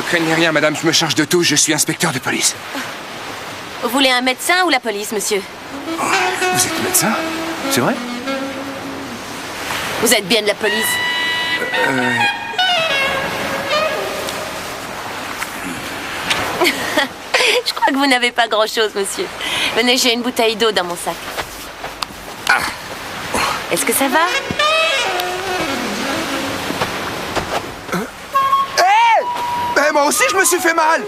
Craignez rien, madame, je me charge de tout, je suis inspecteur de police. Vous voulez un médecin ou la police, monsieur? Oh, vous êtes médecin? C'est vrai? Vous êtes bien de la police? Je crois que vous n'avez pas grand-chose, monsieur. Venez, j'ai une bouteille d'eau dans mon sac. Ah. Est-ce que ça va? Hé! Moi aussi, je me suis fait mal!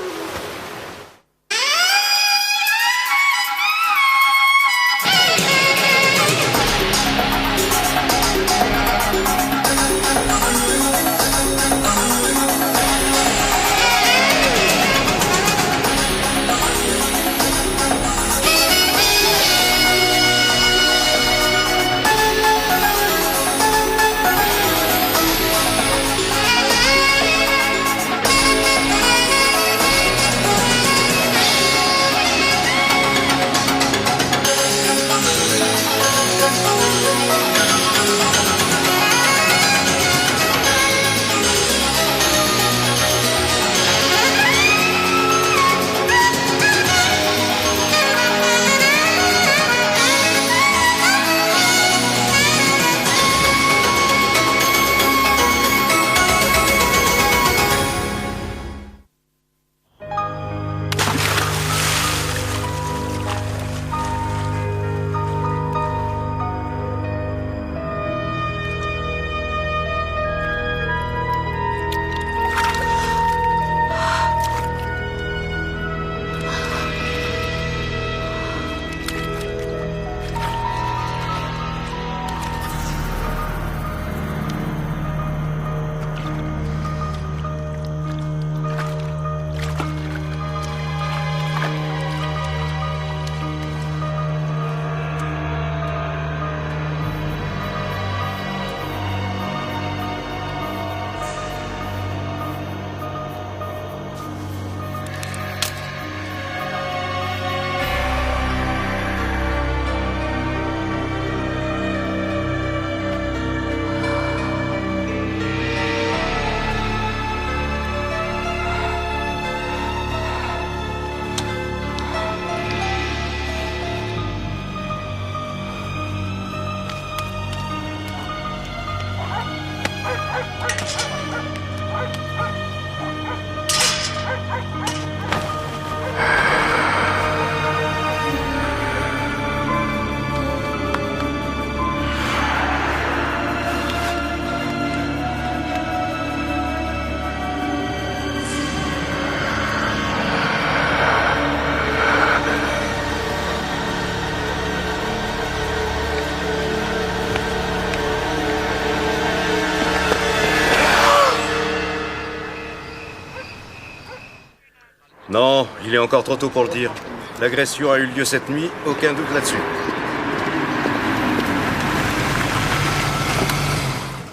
Non, il est encore trop tôt pour le dire. L'agression a eu lieu cette nuit, aucun doute là-dessus.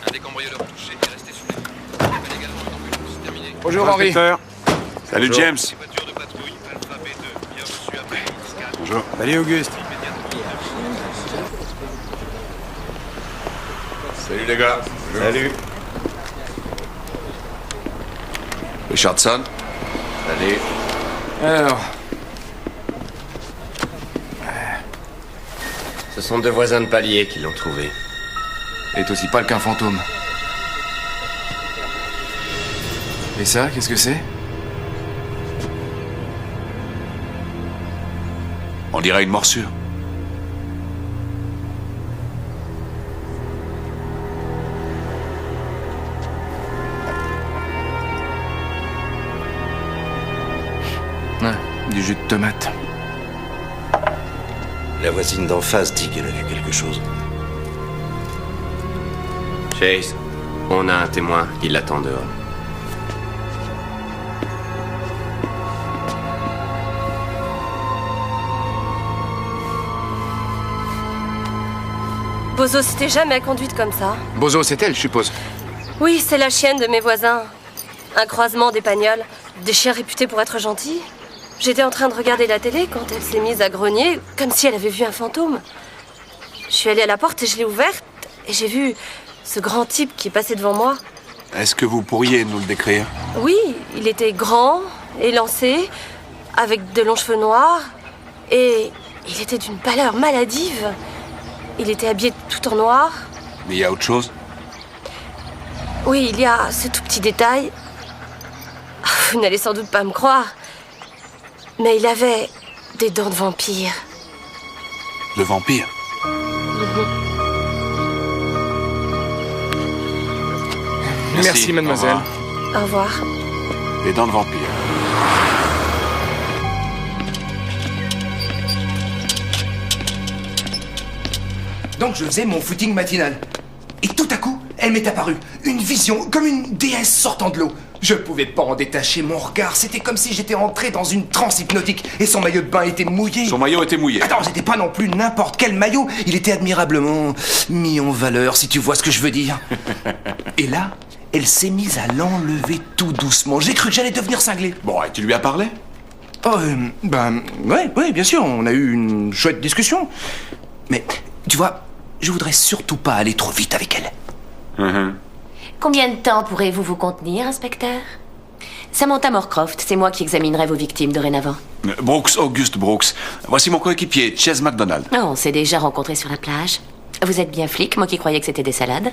Un des cambrioleurs touché est resté sous les coups. Il appelle également une ambulance. Terminé. Bonjour, Henri. Salut, Bonjour. James. Les voitures de patrouille, Alpha B2, bien reçu après X4. Bonjour. Salut, Auguste. Salut, les gars. Salut. Richardson. Salut. Alors, Ce sont deux voisins de palier qui l'ont trouvé. est aussi pâle qu'un fantôme. Et ça, qu'est-ce que c'est? On dirait une morsure. Ouais, du jus de tomate. La voisine d'en face dit qu'elle a vu quelque chose. Chase, on a un témoin qui l'attend dehors. Bozo s'était jamais conduite comme ça. Bozo, c'est elle, je suppose. Oui, c'est la chienne de mes voisins. Un croisement d'épagnols, des chiens réputés pour être gentils. J'étais en train de regarder la télé quand elle s'est mise à grogner, comme si elle avait vu un fantôme. Je suis allée à la porte et je l'ai ouverte, et j'ai vu ce grand type qui passait devant moi. Est-ce que vous pourriez nous le décrire? Oui, il était grand, élancé, avec de longs cheveux noirs, et il était d'une pâleur maladive. Il était habillé tout en noir. Mais il y a autre chose? Oui, il y a ce tout petit détail. Vous n'allez sans doute pas me croire, mais il avait des dents de vampire. Le vampire? Merci, mademoiselle. Au revoir. Au revoir. Les dents de vampire. Donc je faisais mon footing matinal. Et tout à coup, elle m'est apparue. Une vision, comme une déesse sortant de l'eau. Je pouvais pas en détacher mon regard. C'était comme si j'étais entré dans une transe hypnotique. Et son maillot de bain était mouillé. Son maillot était mouillé. Attends, c'était pas non plus n'importe quel maillot. Il était admirablement mis en valeur, si tu vois ce que je veux dire. Et là, elle s'est mise à l'enlever tout doucement. J'ai cru que j'allais devenir cinglé. Bon, et tu lui as parlé? Oh, ouais, bien sûr, on a eu une chouette discussion. Mais, tu vois, je voudrais surtout pas aller trop vite avec elle. Combien de temps pourrez-vous vous contenir, inspecteur? Samantha Moorcroft, c'est moi qui examinerai vos victimes dorénavant. Brooks, Auguste Brooks. Voici mon coéquipier, Chase McDonald. Oh, on s'est déjà rencontrés sur la plage. Vous êtes bien flic, moi qui croyais que c'était des salades.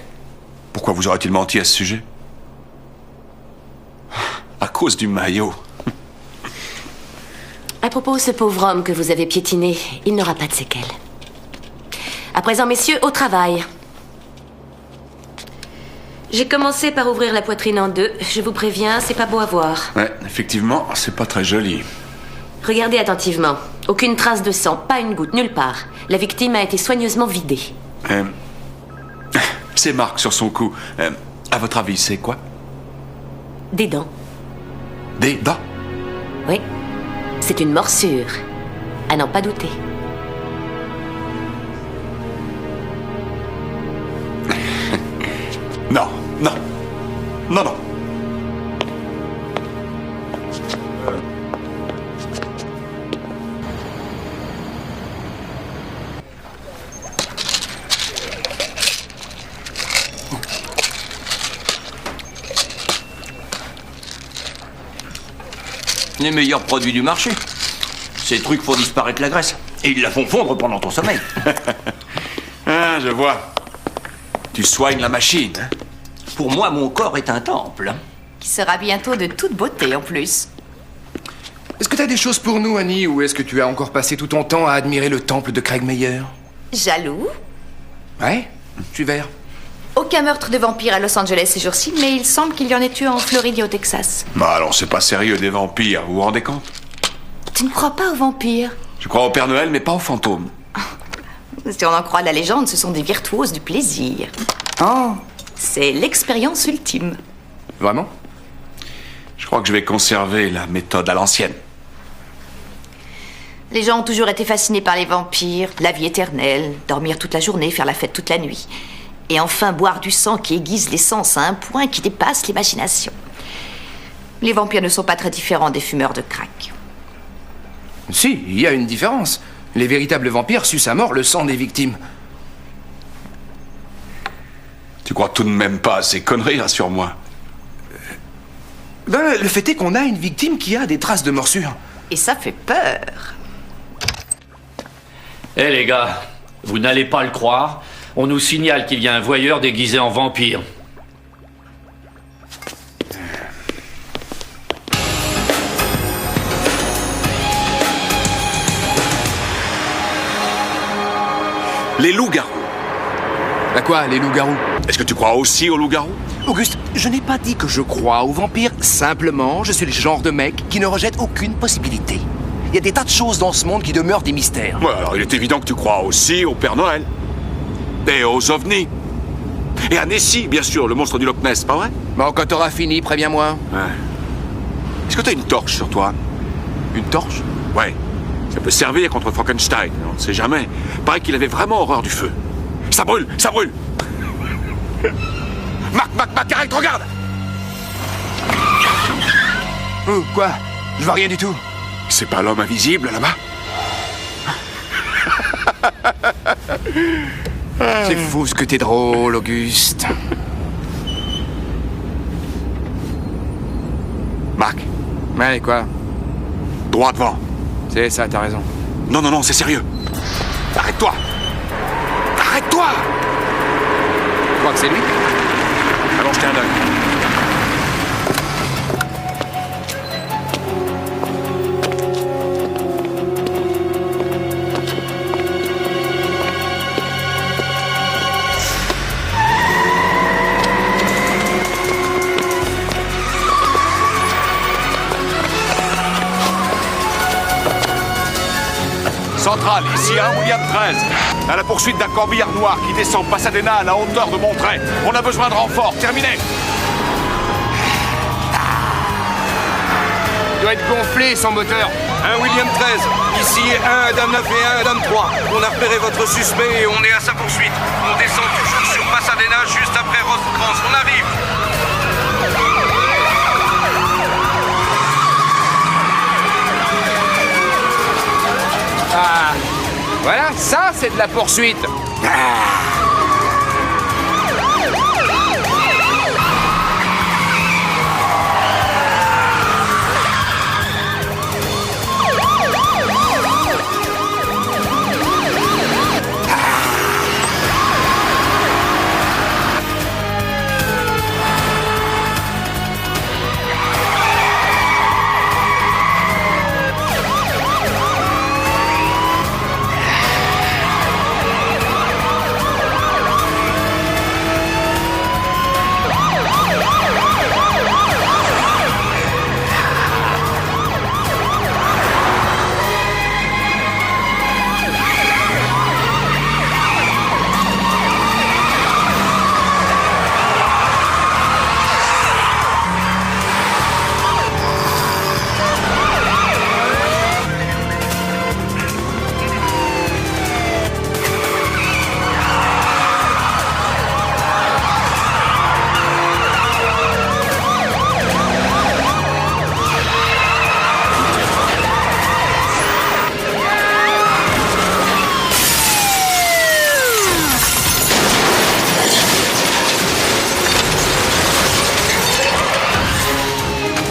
Pourquoi vous aurait-il menti à ce sujet? À cause du maillot. À propos, ce pauvre homme que vous avez piétiné, il n'aura pas de séquelles. À présent, messieurs, au travail. J'ai commencé par ouvrir la poitrine en deux. Je vous préviens, c'est pas beau à voir. Ouais, effectivement, c'est pas très joli. Regardez attentivement. Aucune trace de sang, pas une goutte, nulle part. La victime a été soigneusement vidée. Ces marques sur son cou, à votre avis, c'est quoi? Des dents. Des dents? Oui. C'est une morsure. À n'en pas douter. Non, non, non, non. Les meilleurs produits du marché. Ces trucs font disparaître la graisse. Et ils la font fondre pendant ton sommeil. Ah, je vois. Tu soignes la machine, hein? Pour moi, mon corps est un temple. Qui sera bientôt de toute beauté en plus. Est-ce que t'as des choses pour nous, Annie, ou est-ce que tu as encore passé tout ton temps à admirer le temple de Craig Meyer? Jaloux? Ouais, je suis vert. Aucun meurtre de vampire à Los Angeles ces jours-ci, mais il semble qu'il y en ait eu en Floride et au Texas. Bah alors, c'est pas sérieux des vampires, vous vous rendez compte? Tu ne crois pas aux vampires? Je crois au Père Noël, mais pas aux fantômes. Si on en croit la légende, ce sont des virtuoses du plaisir. Oh, c'est l'expérience ultime. Vraiment? Je crois que je vais conserver la méthode à l'ancienne. Les gens ont toujours été fascinés par les vampires, la vie éternelle, dormir toute la journée, faire la fête toute la nuit. Et enfin boire du sang qui aiguise les sens à un point qui dépasse l'imagination. Les vampires ne sont pas très différents des fumeurs de crack. Si, il y a une différence. Les véritables vampires sucent à mort le sang des victimes. Tu crois tout de même pas à ces conneries, rassure-moi. Ben, le fait est qu'on a une victime qui a des traces de morsure. Et ça fait peur. Eh les gars, vous n'allez pas le croire, on nous signale qu'il y a un voyeur déguisé en vampire. Les loups-garous. À quoi, les loups-garous? Est-ce que tu crois aussi aux loups-garous? Auguste, je n'ai pas dit que je crois aux vampires. Simplement, je suis le genre de mec qui ne rejette aucune possibilité. Il y a des tas de choses dans ce monde qui demeurent des mystères. Ouais, alors il est évident que tu crois aussi au Père Noël. Et aux ovnis. Et à Nessie, bien sûr, le monstre du Loch Ness, pas vrai? Bon, quand t'auras fini, préviens-moi. Ouais. Est-ce que t'as une torche sur toi? Une torche? Ouais. Ça peut servir contre Frankenstein, on ne sait jamais. Paraît qu'il avait vraiment horreur du feu. Ça brûle, ça brûle. Mac, arrête, regarde. Oh, quoi? Je vois rien du tout. C'est pas l'homme invisible, là-bas? C'est fou ce que t'es drôle, Auguste. Ouais, quoi? Droit devant. C'est ça, t'as raison. Non, non, non, c'est sérieux. Arrête-toi. Arrête-toi. Tu crois que c'est lui? Allons jeter un œil. Centrale, ici 1 William 13. À la poursuite d'un corbillard noir qui descend Pasadena à la hauteur de Monterey. On a besoin de renfort. Terminé. Il doit être gonflé, son moteur. 1 William 13. Ici 1 Adam 9 et 1 Adam 3. On a repéré votre suspect et on est à sa poursuite. On descend toujours sur Pasadena juste après Rosecrans. On arrive. Ah, voilà, ça, c'est de la poursuite.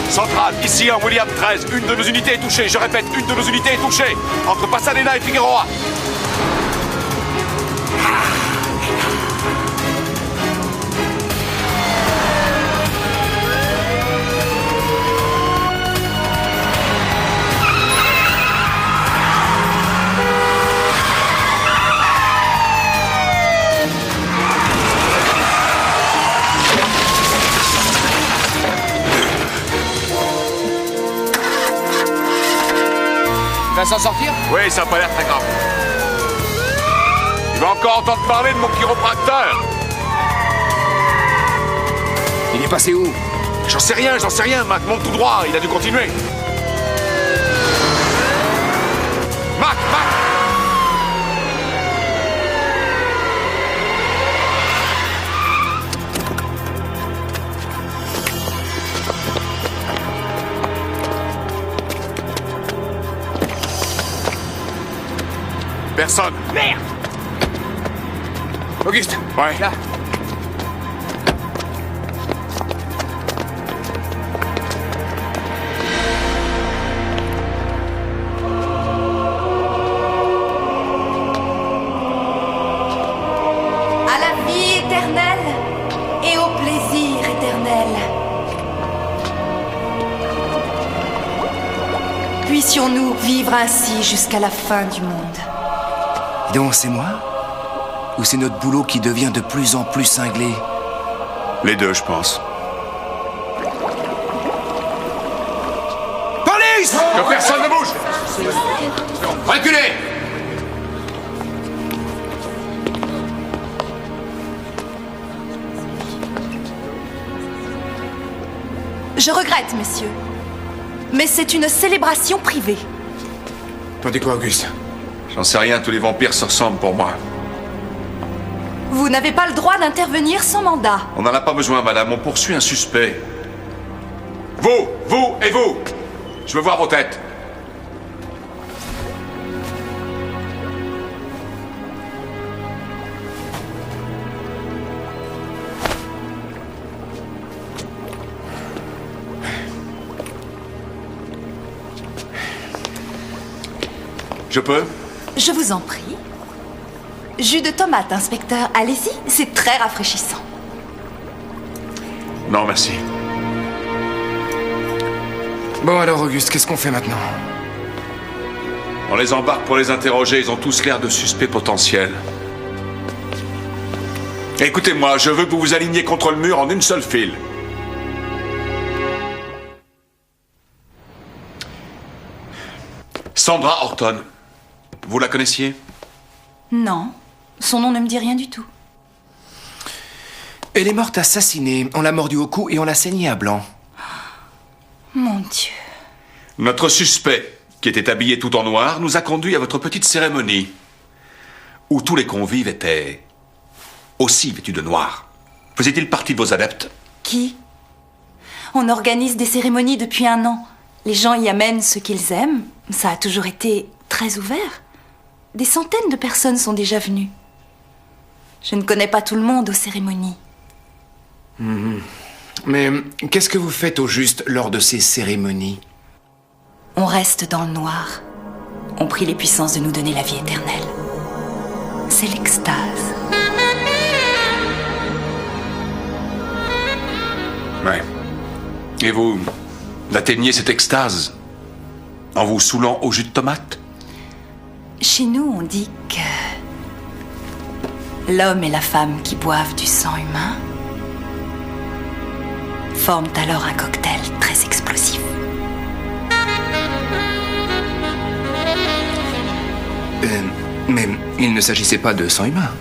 Centrale, ici 1 William 13. Une de nos unités est touchée. Je répète, une de nos unités est touchée. Entre Pasadena et Figueroa. Il va s'en sortir? Oui, ça n'a pas l'air très grave. Il va encore entendre parler de mon chiropracteur. Il est passé où? J'en sais rien, Mac. Monte tout droit, il a dû continuer. Mac! Personne. Merde! Auguste! Ouais. Là. À la vie éternelle et au plaisir éternel. Puissions-nous vivre ainsi jusqu'à la fin du monde. Donc c'est moi? Ou c'est notre boulot qui devient de plus en plus cinglé? Les deux, je pense. Police! Que personne ne bouge! Reculez! Je regrette, messieurs. Mais c'est une célébration privée. T'en dis quoi, Auguste? J'en sais rien, tous les vampires se ressemblent pour moi. Vous n'avez pas le droit d'intervenir sans mandat. On n'en a pas besoin, madame, on poursuit un suspect. Vous et vous! Je veux voir vos têtes. Je peux? Je vous en prie. Jus de tomate, inspecteur. Allez-y, c'est très rafraîchissant. Non, merci. Bon alors, Auguste, qu'est-ce qu'on fait maintenant? On les embarque pour les interroger, ils ont tous l'air de suspects potentiels. Écoutez-moi, je veux que vous vous aligniez contre le mur en une seule file. Sandra Horton, vous la connaissiez? Non, son nom ne me dit rien du tout. Elle est morte assassinée. On l'a mordue au cou et on l'a saignée à blanc. Mon Dieu. Notre suspect, qui était habillé tout en noir, nous a conduits à votre petite cérémonie, où tous les convives étaient aussi vêtus de noir. Faisait-il partie de vos adeptes? Qui? On organise des cérémonies depuis 1 an. Les gens y amènent ce qu'ils aiment. Ça a toujours été très ouvert. Des centaines de personnes sont déjà venues. Je ne connais pas tout le monde aux cérémonies. Mais qu'est-ce que vous faites au juste lors de ces cérémonies? On reste dans le noir. On prie les puissances de nous donner la vie éternelle. C'est l'extase. Ouais. Et vous atteignez cette extase en vous saoulant au jus de tomate? Chez nous, on dit que l'homme et la femme qui boivent du sang humain forment alors un cocktail très explosif. Mais il ne s'agissait pas de sang humain.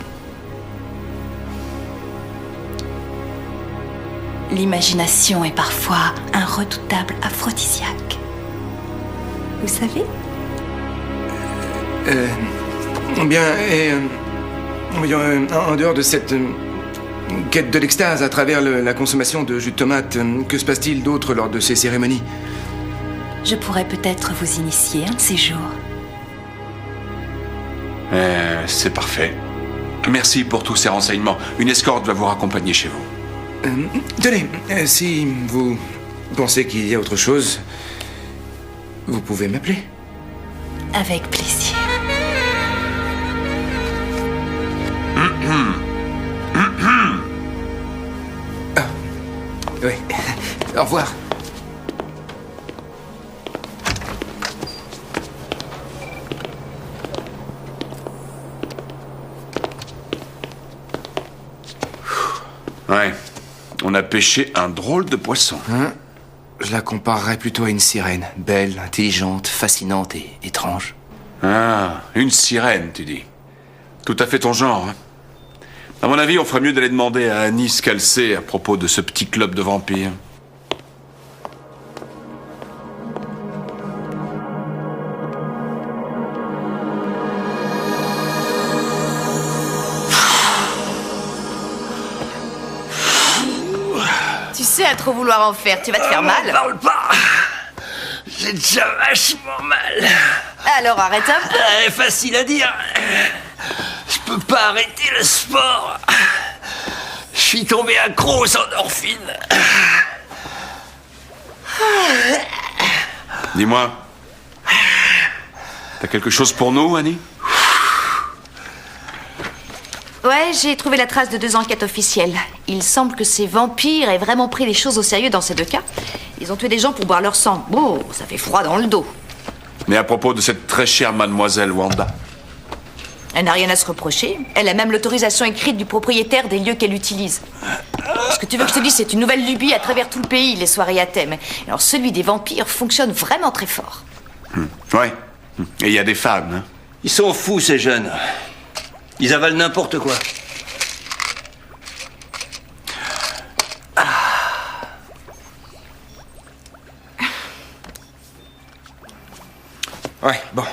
L'imagination est parfois un redoutable aphrodisiaque. Vous savez? En dehors de cette quête de l'extase à travers la consommation de jus de tomate, que se passe-t-il d'autre lors de ces cérémonies? Je pourrais peut-être vous initier un de ces jours. C'est parfait. Merci pour tous ces renseignements. Une escorte va vous raccompagner chez vous. Tenez, si vous pensez qu'il y a autre chose, vous pouvez m'appeler. Avec plaisir. Oui. Au revoir. Ouais. On a pêché un drôle de poisson. Je la comparerais plutôt à une sirène. Belle, intelligente, fascinante et étrange. Ah, une sirène, tu dis. Tout à fait ton genre, hein. À mon avis, on ferait mieux d'aller demander à Annie ce qu'elle sait à propos de ce petit club de vampires. Tu sais, à trop vouloir en faire, tu vas te faire mal. Parle pas. J'ai déjà vachement mal. Alors arrête un peu. Facile à dire. Je peux pas arrêter le sport. Je suis tombé accro aux endorphines. Dis-moi, t'as quelque chose pour nous, Annie? Ouais, j'ai trouvé la trace de 2 enquêtes officielles. Il semble que ces vampires aient vraiment pris les choses au sérieux dans ces 2 cas. Ils ont tué des gens pour boire leur sang. Bon, ça fait froid dans le dos. Mais à propos de cette très chère mademoiselle Wanda. Elle n'a rien à se reprocher. Elle a même l'autorisation écrite du propriétaire des lieux qu'elle utilise. Ce que tu veux que je te dise, c'est une nouvelle lubie à travers tout le pays, les soirées à thème. Alors celui des vampires fonctionne vraiment très fort. Ouais. Et il y a des fans, hein. Ils sont fous, ces jeunes. Ils avalent n'importe quoi. Ouais, bon.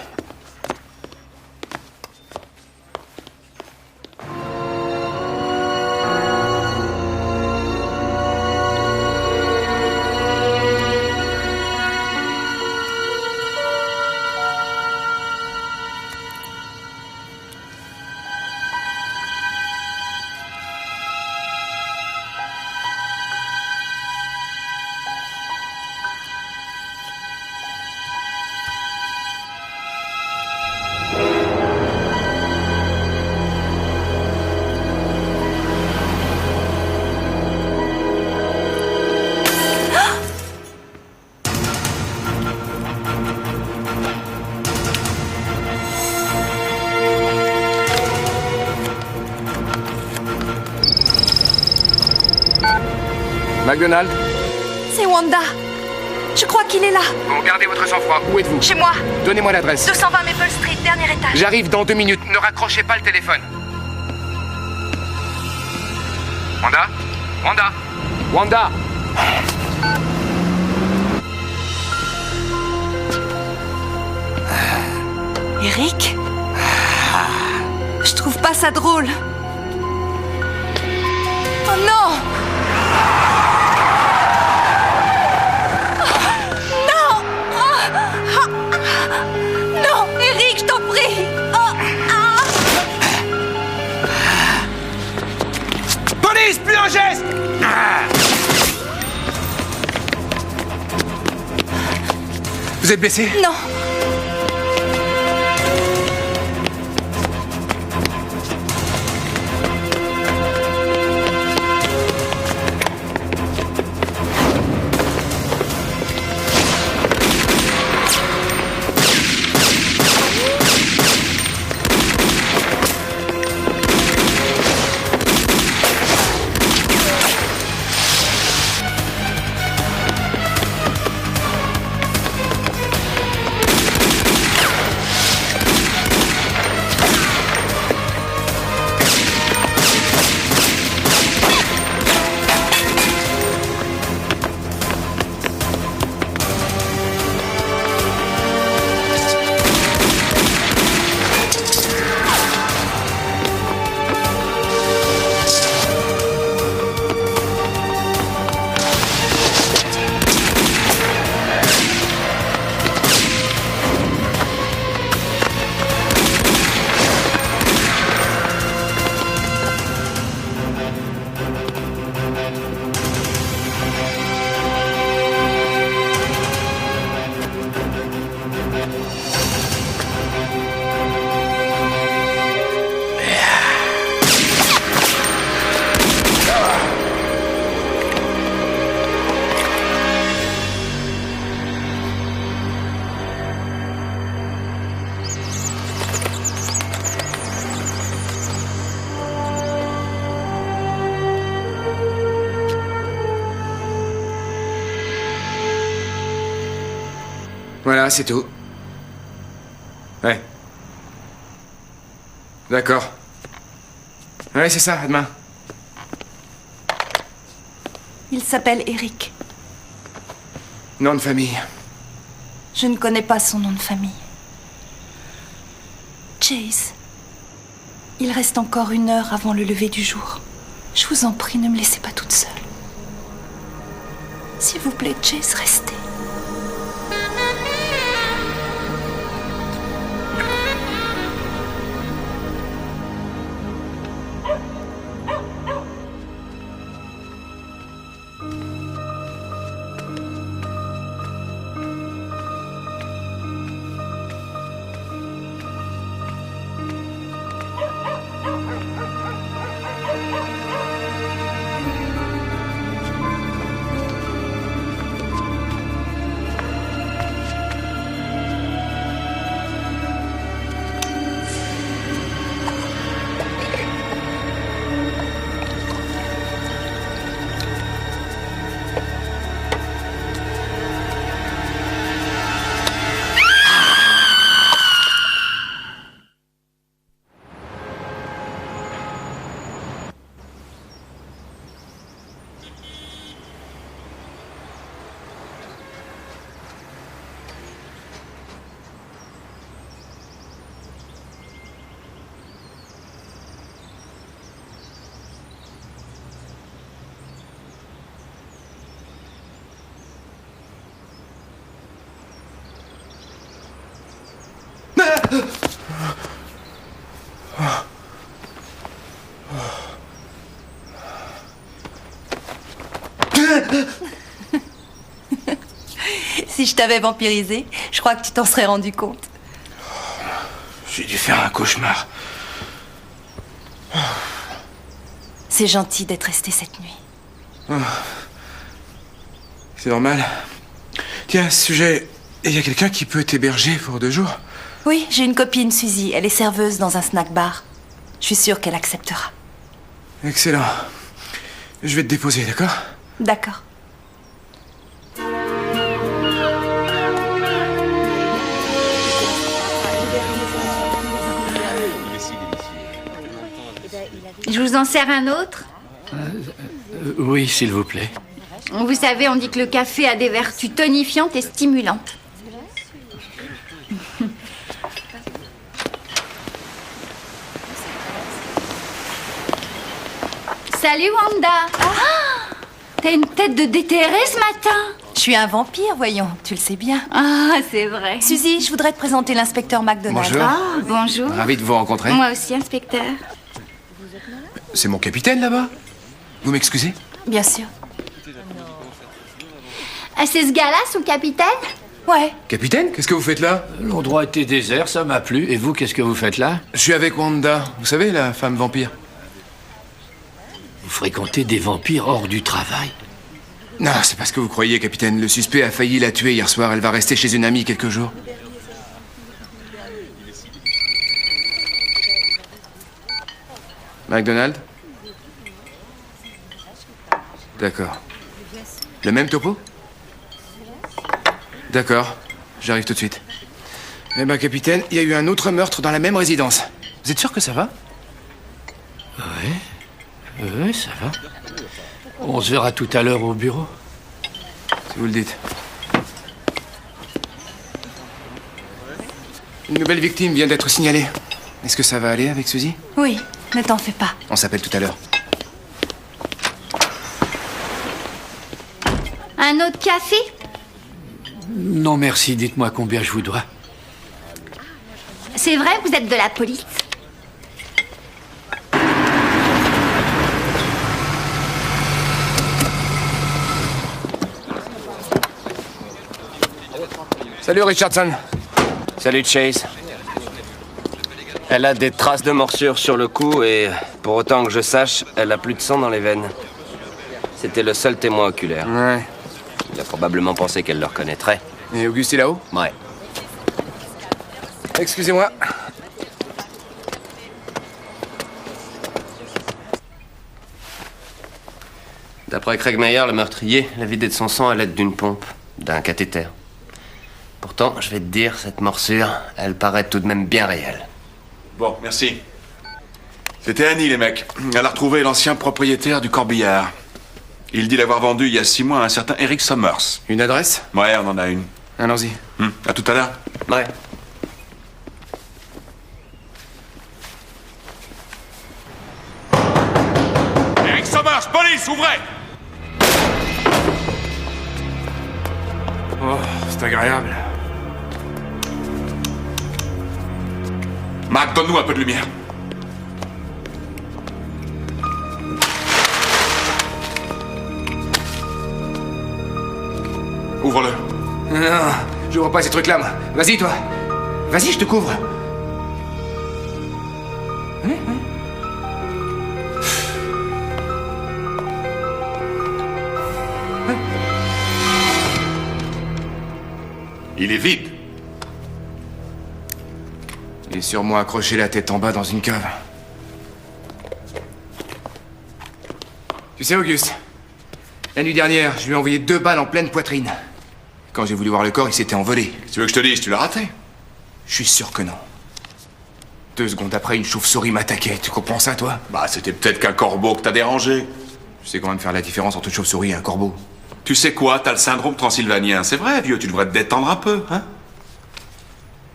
McDonald? C'est Wanda. Je crois qu'il est là. Bon, gardez votre sang-froid. Où êtes-vous? Chez moi. Donnez-moi l'adresse. 220 Maple Street, dernier étage. J'arrive dans 2 minutes. Ne raccrochez pas le téléphone. Wanda? Wanda? Wanda? Eric? Je trouve pas ça drôle. Oh non! Non! Non, Eric, je t'en prie! Police, plus un geste! Vous êtes blessé? Non. Voilà, c'est tout. Ouais. D'accord. Ouais, c'est ça, à demain. Il s'appelle Eric. Nom de famille. Je ne connais pas son nom de famille. Chase. Il reste encore 1 heure avant le lever du jour. Je vous en prie, ne me laissez pas toute seule. S'il vous plaît, Chase, restez. Si je t'avais vampirisé, je crois que tu t'en serais rendu compte. J'ai dû faire un cauchemar. C'est gentil d'être resté cette nuit. Oh. C'est normal. Tiens, à ce sujet, il y a quelqu'un qui peut t'héberger pour 2 jours? Oui, j'ai une copine, Suzy. Elle est serveuse dans un snack bar. Je suis sûre qu'elle acceptera. Excellent. Je vais te déposer, d'accord? D'accord. Je vous en sers un autre? Oui, s'il vous plaît. Vous savez, on dit que le café a des vertus tonifiantes et stimulantes. Salut Wanda. T'as une tête de déterré ce matin. Je suis un vampire, voyons, tu le sais bien. Ah, c'est vrai. Suzy, je voudrais te présenter l'inspecteur McDonald. Bonjour. Ah, bonjour. Ravi de vous rencontrer. Moi aussi, inspecteur. C'est mon capitaine là-bas. Vous m'excusez? Bien sûr. Ah, c'est ce gars-là, son capitaine? Ouais. Capitaine, qu'est-ce que vous faites là? L'endroit était désert, ça m'a plu. Et vous, qu'est-ce que vous faites là? Je suis avec Wanda. Vous savez, la femme vampire. Vous fréquentez des vampires hors du travail? Non, c'est pas ce que vous croyez, capitaine. Le suspect a failli la tuer hier soir. Elle va rester chez une amie quelques jours. McDonald? D'accord. Le même topo? D'accord. J'arrive tout de suite. Eh ben, capitaine, il y a eu un autre meurtre dans la même résidence. Vous êtes sûr que ça va? Oui, ça va. On se verra tout à l'heure au bureau. Si vous le dites. Une nouvelle victime vient d'être signalée. Est-ce que ça va aller avec Suzy? Oui, ne t'en fais pas. On s'appelle tout à l'heure. Un autre café? Non, merci. Dites-moi combien je vous dois. C'est vrai, vous êtes de la police? Salut Richardson. Salut Chase. Elle a des traces de morsure sur le cou et, pour autant que je sache, elle a plus de sang dans les veines. C'était le seul témoin oculaire. Ouais. Il a probablement pensé qu'elle le reconnaîtrait. Et Auguste est là-haut? Ouais. Excusez-moi. D'après Craig Meyer, le meurtrier l'a vidé de son sang à l'aide d'une pompe, d'un cathéter. Pourtant, je vais te dire, cette morsure, elle paraît tout de même bien réelle. Bon, merci. C'était Annie, les mecs. Elle a retrouvé l'ancien propriétaire du corbillard. Il dit l'avoir vendu il y a 6 mois à un certain Eric Summers. Une adresse? Ouais, on en a une. Allons-y. À tout à l'heure. Ouais. Eric Summers, police, ouvrez! Oh, c'est agréable. Mac, donne-nous un peu de lumière. Ouvre-le. Non, je vois pas ces trucs-là, moi. Vas-y, toi. Vas-y, je te couvre. Il est vide. Il est sûrement accroché la tête en bas dans une cave. Tu sais, Auguste, la nuit dernière, je lui ai envoyé 2 balles en pleine poitrine. Quand j'ai voulu voir le corps, il s'était envolé. Tu veux que je te dise, tu l'as raté? Je suis sûr que non. 2 secondes après, une chauve-souris m'attaquait. Tu comprends ça, toi? Bah, c'était peut-être qu'un corbeau que t'as dérangé. Tu sais quand même faire la différence entre une chauve-souris et un corbeau. Tu sais quoi, t'as le syndrome transylvanien. C'est vrai, vieux, tu devrais te détendre un peu, hein?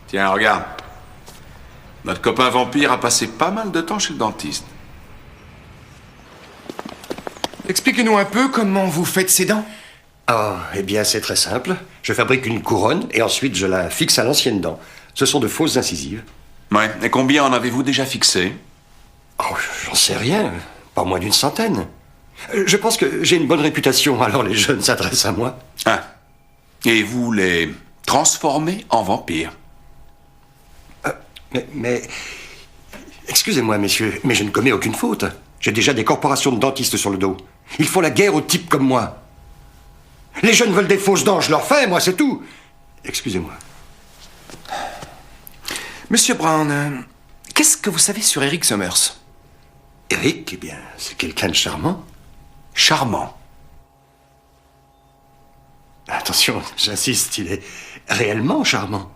Tiens, regarde. Notre copain vampire a passé pas mal de temps chez le dentiste. Expliquez-nous un peu comment vous faites ces dents. Oh, eh bien, c'est très simple. Je fabrique une couronne et ensuite je la fixe à l'ancienne dent. Ce sont de fausses incisives. Ouais, et combien en avez-vous déjà fixé? Oh, j'en sais rien. Pas moins d'une centaine. Je pense que j'ai une bonne réputation, alors les jeunes s'adressent à moi. Ah. Et vous les transformez en vampires? Mais... Excusez-moi, messieurs, mais je ne commets aucune faute. J'ai déjà des corporations de dentistes sur le dos. Ils font la guerre aux types comme moi. Les jeunes veulent des fausses dents, je leur fais, moi, c'est tout. Excusez-moi. Monsieur Brown, qu'est-ce que vous savez sur Eric Summers? Eric, eh bien, c'est quelqu'un de charmant. Charmant? Attention, j'insiste, il est réellement charmant.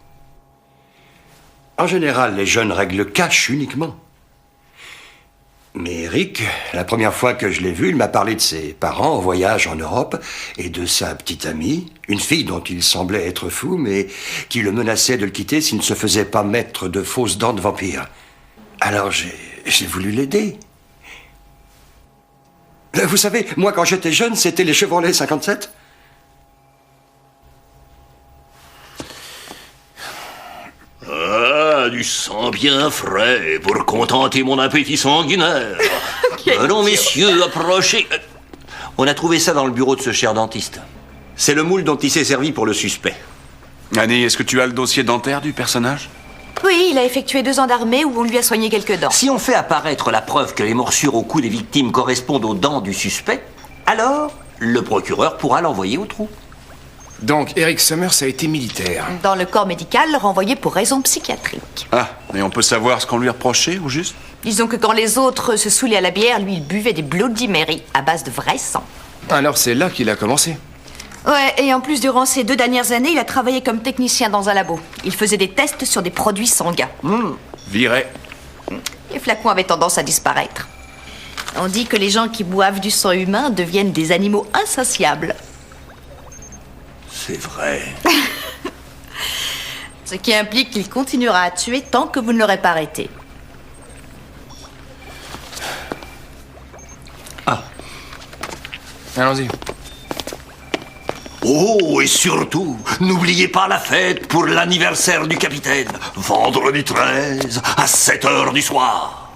En général, les jeunes règlent le cash uniquement. Mais Eric, la première fois que je l'ai vu, il m'a parlé de ses parents en voyage en Europe et de sa petite amie, une fille dont il semblait être fou, mais qui le menaçait de le quitter s'il ne se faisait pas mettre de fausses dents de vampire. Alors j'ai voulu l'aider. Vous savez, moi quand j'étais jeune, c'était les Chevrolet 57. Ah, du sang bien frais pour contenter mon appétit sanguinaire. Allons, messieurs, approchez. On a trouvé ça dans le bureau de ce cher dentiste. C'est le moule dont il s'est servi pour le suspect. Annie, est-ce que tu as le dossier dentaire du personnage? Oui, il a effectué 2 ans d'armée où on lui a soigné quelques dents. Si on fait apparaître la preuve que les morsures au cou des victimes correspondent aux dents du suspect, alors le procureur pourra l'envoyer au trou. Donc, Eric Summers a été militaire. Dans le corps médical, renvoyé pour raisons psychiatriques. Ah, mais on peut savoir ce qu'on lui reprochait, au juste? Disons que quand les autres se saoulaient à la bière, lui, il buvait des Bloody Mary à base de vrai sang. Alors c'est là qu'il a commencé. Ouais, et en plus, durant ces 2 dernières années, il a travaillé comme technicien dans un labo. Il faisait des tests sur des produits sanguins. Viré. Les flacons avaient tendance à disparaître. On dit que les gens qui boivent du sang humain deviennent des animaux insatiables. C'est vrai. Ce qui implique qu'il continuera à tuer tant que vous ne l'aurez pas arrêté. Allons-y. Oh, et surtout, n'oubliez pas la fête pour l'anniversaire du capitaine, vendredi 13 à 7h du soir.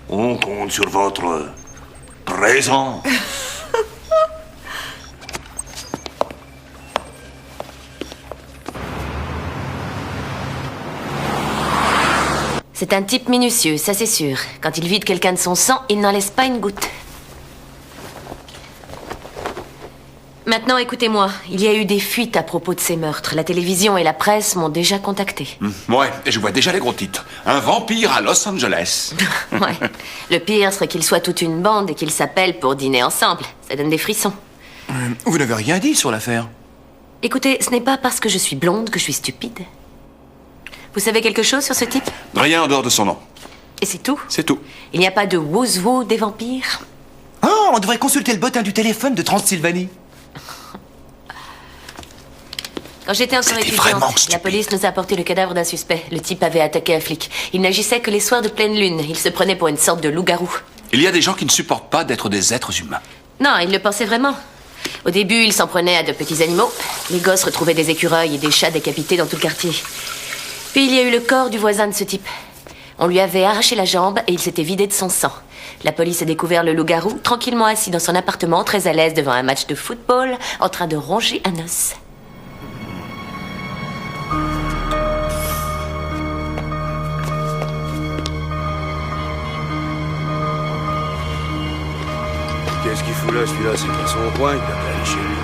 On compte sur votre présence. C'est un type minutieux, ça c'est sûr. Quand il vide quelqu'un de son sang, il n'en laisse pas une goutte. Maintenant, écoutez-moi. Il y a eu des fuites à propos de ces meurtres. La télévision et la presse m'ont déjà contacté. Ouais, et je vois déjà les gros titres. Un vampire à Los Angeles. Ouais. Le pire serait qu'ils soient toute une bande et qu'ils s'appellent pour dîner ensemble. Ça donne des frissons. Vous n'avez rien dit sur l'affaire. Écoutez, ce n'est pas parce que je suis blonde que je suis stupide. Vous savez quelque chose sur ce type? Rien en dehors de son nom. Et c'est tout? C'est tout. Il n'y a pas de wouzou des vampires? Oh, on devrait consulter le bottin du téléphone de Transylvanie. Quand j'étais encore étudiante, la police nous a apporté le cadavre d'un suspect. Le type avait attaqué un flic. Il n'agissait que les soirs de pleine lune. Il se prenait pour une sorte de loup-garou. Il y a des gens qui ne supportent pas d'être des êtres humains. Non, il le pensait vraiment. Au début, il s'en prenait à de petits animaux. Les gosses retrouvaient des écureuils et des chats décapités dans tout le quartier. Puis il y a eu le corps du voisin de ce type. On lui avait arraché la jambe et il s'était vidé de son sang. La police a découvert le loup-garou tranquillement assis dans son appartement, très à l'aise devant un match de football, en train de ronger un os. Qu'est-ce qu'il fout là, celui-là? C'est pas son coin, il va pas aller chez lui.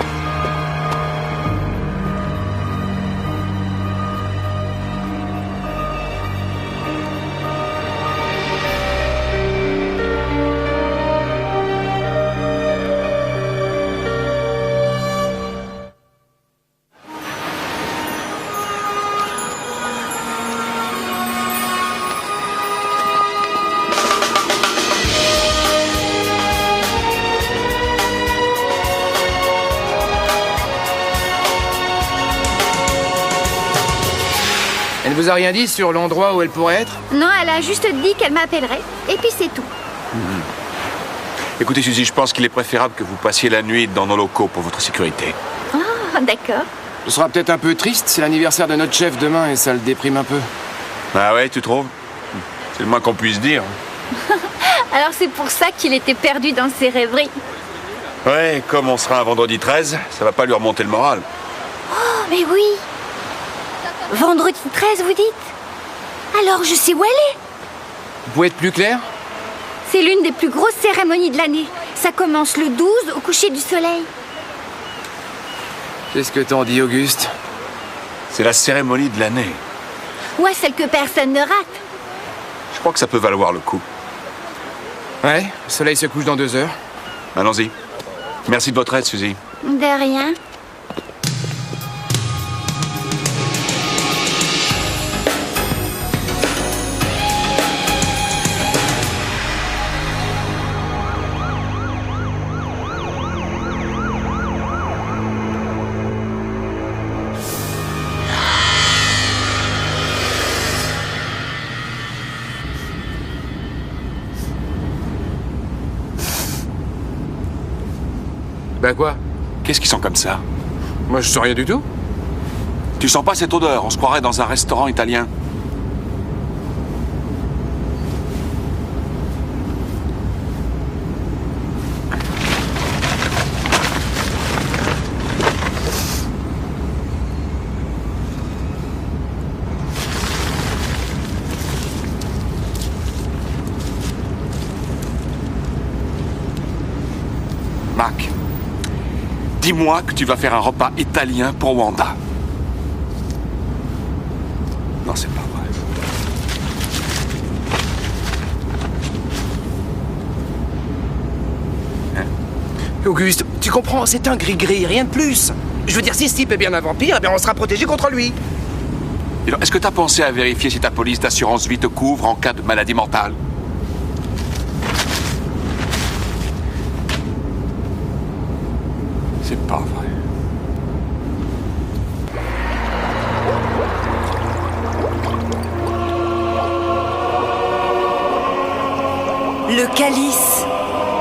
Elle ne vous a rien dit sur l'endroit où elle pourrait être? Non, elle a juste dit qu'elle m'appellerait. Et puis c'est tout. Écoutez, Suzy, je pense qu'il est préférable que vous passiez la nuit dans nos locaux pour votre sécurité. Oh, d'accord. Ce sera peut-être un peu triste, c'est l'anniversaire de notre chef demain et ça le déprime un peu. Ah ouais, tu trouves? C'est le moins qu'on puisse dire. Alors c'est pour ça qu'il était perdu dans ses rêveries. Ouais, comme on sera un vendredi 13, ça va pas lui remonter le moral. Oh, mais oui. Vendredi 13, vous dites? Alors je sais où elle est. Vous pouvez être plus clair? C'est l'une des plus grosses cérémonies de l'année. Ça commence le 12 au coucher du soleil. Qu'est-ce que t'en dis, Auguste? C'est la cérémonie de l'année. Ouais, celle que personne ne rate. Je crois que ça peut valoir le coup. Ouais, le soleil se couche dans 2 heures. Allons-y. Merci de votre aide, Suzy. De rien. Bah quoi? Qu'est-ce qui sent comme ça? Moi, je sens rien du tout. Tu sens pas cette odeur? On se croirait dans un restaurant italien. Mac, dis-moi que tu vas faire un repas italien pour Wanda. Non, c'est pas vrai. Auguste, tu comprends, c'est un gris-gris, rien de plus. Je veux dire, si ce type est bien un vampire, eh bien on sera protégé contre lui. Est-ce que tu as pensé à vérifier si ta police d'assurance vie te couvre en cas de maladie mentale? C'est pas vrai. Le calice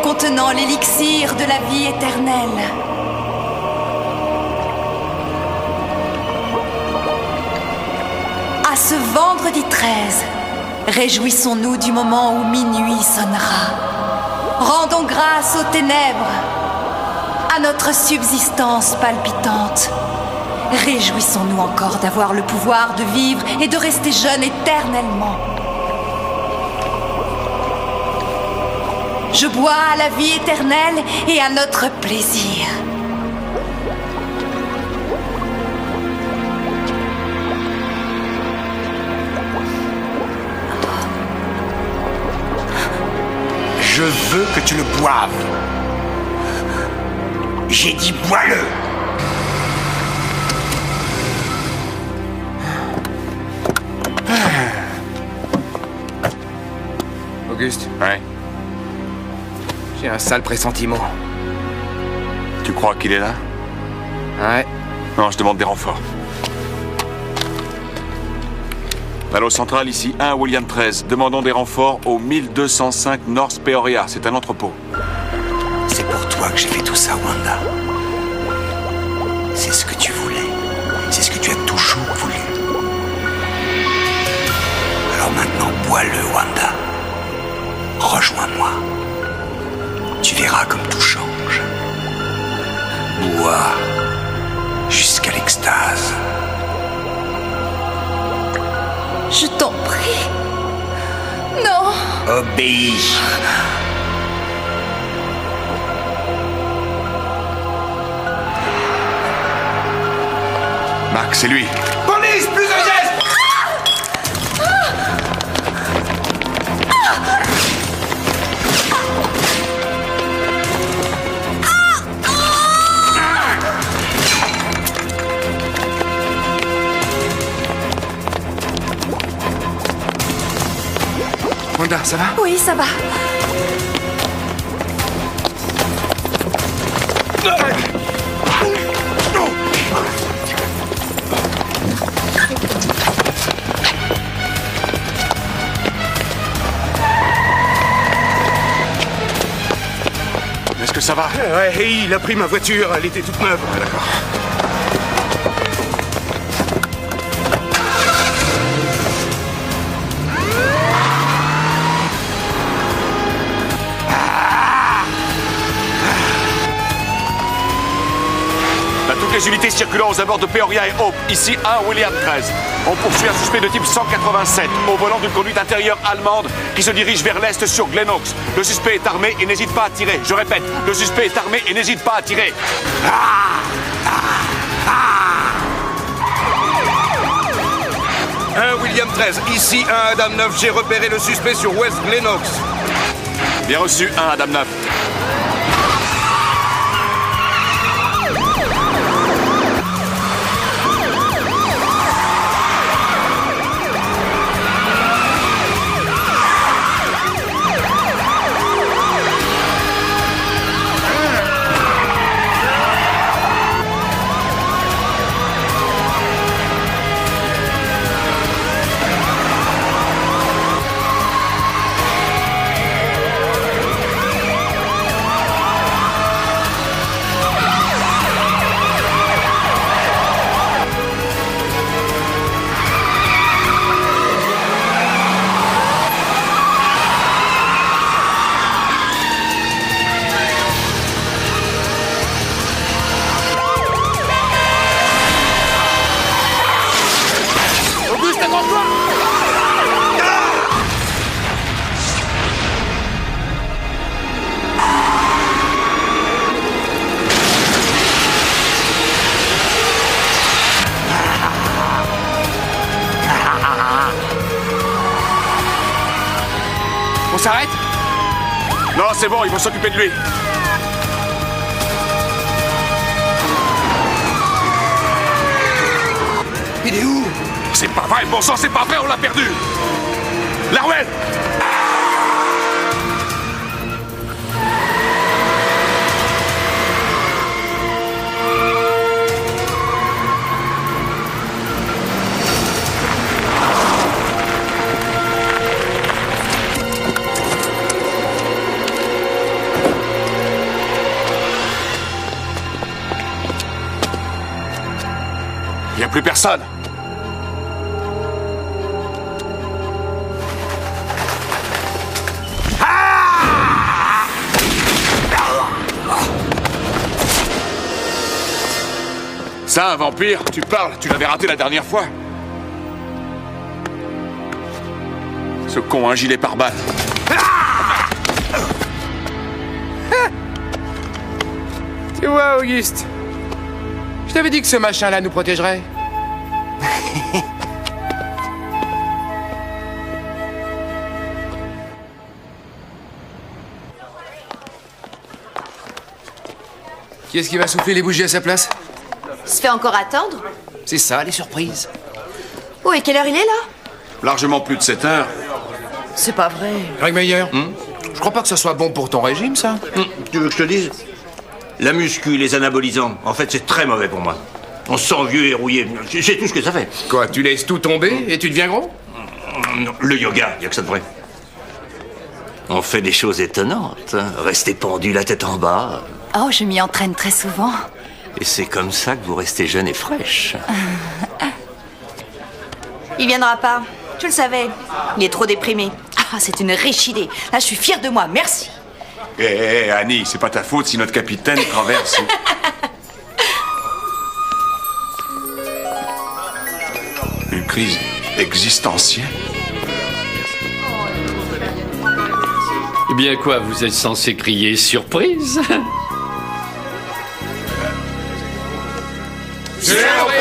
contenant l'élixir de la vie éternelle. À ce vendredi 13, réjouissons-nous du moment où minuit sonnera. Rendons grâce aux ténèbres, à notre subsistance palpitante. Réjouissons-nous encore d'avoir le pouvoir de vivre et de rester jeunes éternellement. Je bois à la vie éternelle et à notre plaisir. Je veux que tu le boives. J'ai dit bois-le. Auguste? Ouais. J'ai un sale pressentiment. Tu crois qu'il est là? Ouais. Non, je demande des renforts. Allô, centrale, ici 1 William 13. Demandons des renforts au 1205 North Peoria. C'est un entrepôt. C'est pour toi que j'ai fait tout ça, Wanda. C'est ce que tu voulais. C'est ce que tu as toujours voulu. Alors maintenant, bois-le, Wanda. Rejoins-moi. Tu verras comme tout change. Bois jusqu'à l'extase. Je t'en prie. Non. Obéis. Marc, c'est lui. Police, plus de gestes! Wanda, ça va? Oui, ça va. Est-ce que ça va? Ouais, et il a pris ma voiture, elle était toute neuve. Ah, d'accord. Toutes les unités circulant aux abords de Peoria et Hope, ici 1 William 13. On poursuit un suspect de type 187 au volant d'une conduite intérieure allemande qui se dirige vers l'est sur Glen Oaks. Le suspect est armé et n'hésite pas à tirer. Je répète, le suspect est armé et n'hésite pas à tirer. 1 William 13, ici 1 Adam 9, j'ai repéré le suspect sur West Glen Oaks. Bien reçu, 1 Adam 9. s'arrête? Non, c'est bon, ils vont s'occuper de lui. Il est où? C'est pas vrai, bon sang, c'est pas vrai, on l'a perdu. Larouelle! Il n'y a plus personne. Ça, un vampire, tu parles, tu l'avais raté la dernière fois. Ce con, un gilet pare-balles. Tu vois, Auguste, je t'avais dit que ce machin-là nous protégerait. Qui est-ce qui va souffler les bougies à sa place? Il se fait encore attendre? C'est ça, les surprises. Oh, et quelle heure il est, là? Largement plus de 7 heures. C'est pas vrai. Greg Meyer, je crois pas que ce soit bon pour ton régime, ça. Tu veux que je te dise? La muscu, les anabolisants, en fait, c'est très mauvais pour moi. On se sent vieux et rouillé. C'est tout ce que ça fait. Quoi, tu laisses tout tomber et tu deviens gros? Non, le yoga, il n'y a que ça de vrai. On fait des choses étonnantes. Rester pendu la tête en bas. Oh, je m'y entraîne très souvent. Et c'est comme ça que vous restez jeune et fraîche. Il viendra pas. Tu le savais. Il est trop déprimé. Ah, c'est une riche idée. Là, je suis fière de moi. Merci. Hé, Annie, c'est pas ta faute si notre capitaine traverse. Une crise existentielle. Eh bien quoi, vous êtes censé crier surprise? Surprise!